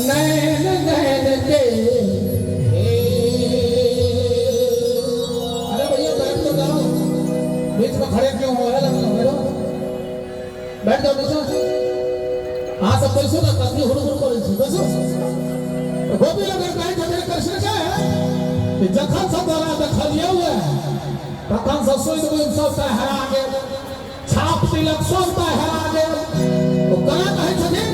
नैन नैन के अरे भैया बैठ तो जाओ, बीच में खड़े क्यों हो रहे हो? बैठ जाओ बैठो। हाँ सब बैसो ना, कभी हुड़हुड़ करे छी बैसो। गोपी लोग कहे जब कृष्ण के कि जखन सब द्वारा देखलिए हुए तखन सब सोच बुझ सबटा हरा गेल, छाप तिलक सबटा हरा गेल। तो कना कहे छथिन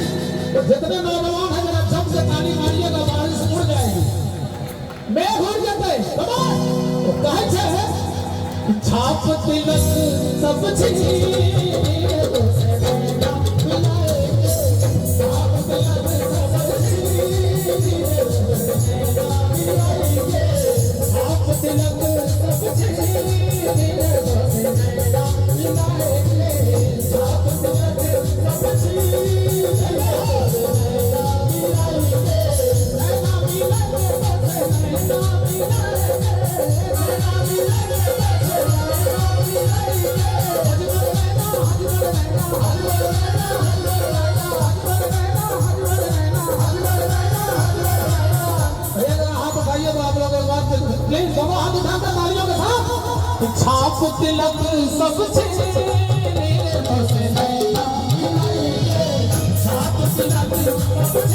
जितने नौजवान है जरा जब से ताली मारिएगा बारिश उड़ जाएगी, मेघ उड़ जाते। तो कहे छे छाप तिलक सब छिनी प्लीज दोनों हाथ उठाकर तालियों के साथ। छाप तिलक सब छिनी छाप तिलक सब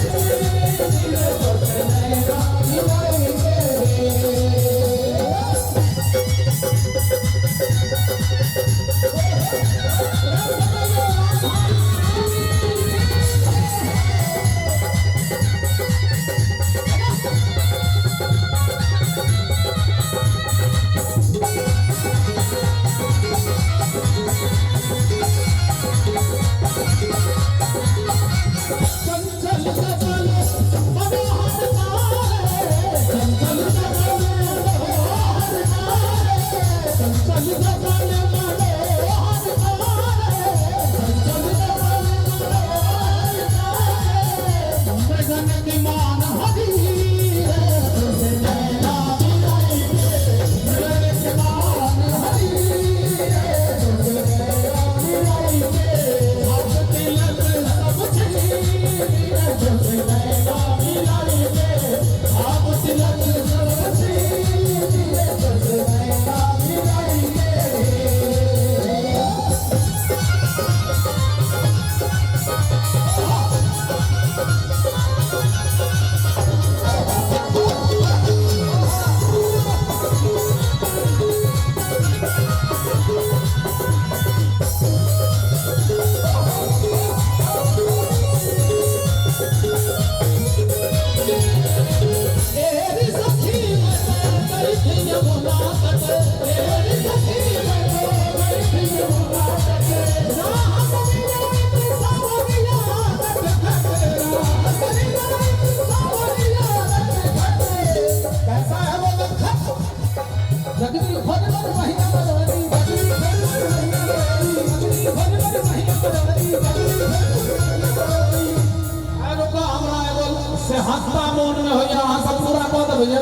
से हंसता मोन में होइया वहां सब पूरा कह दे भैया।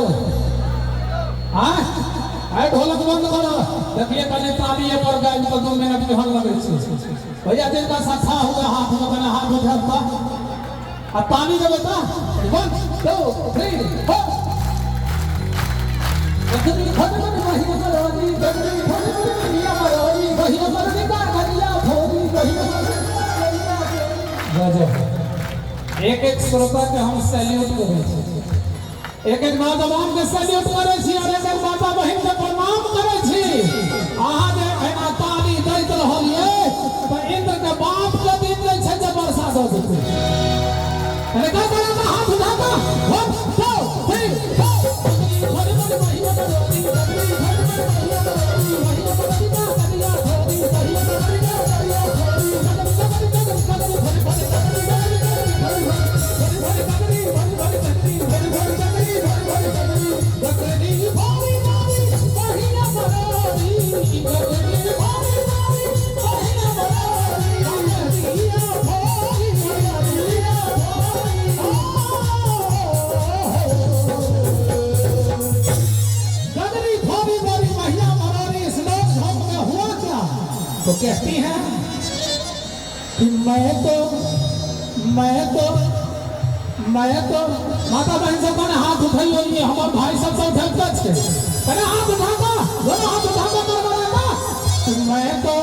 हां आए ढोलक बंद करो, देखिए कने ताली पर गाय को 2 मिनट में हल लगे छे भैया। जिनका साथा हुआ हाथ में कने हाथ उठाता आ ताली दे बेटा 1 2 3 4 देखिए खड़े में महिमा करोगी देखिए खड़े में महिमा करोगी महिमा करने का करिया भोगी महिमा गजब। एक एक श्रोता के हम सैल्यूट करे छी, एक एक नौजवान के सैल्यूट करे छी और एक एक माता बहन के प्रणाम करे छी। अहाँ जे एना ताली दैत रहलिए त इंद्र के बाप के दिन जे छै जे वर्षा द देते। अरे का करे त हाथ उठा के 1 2 3 4 बड़ी बड़ी महिमा करोगी बड़ी बड़ी महिमा करोगी महिमा करोगी का करिया भोगी महिमा करोगी का करिया भोगी तो कहती हैं कि मैं तो मैं तो माता बहन सब का हाथ उठाइयो ये हमार भाई सब सब उठाते छे अरे हाथ उठाता दोनों हाथ उठाता कर मैं तो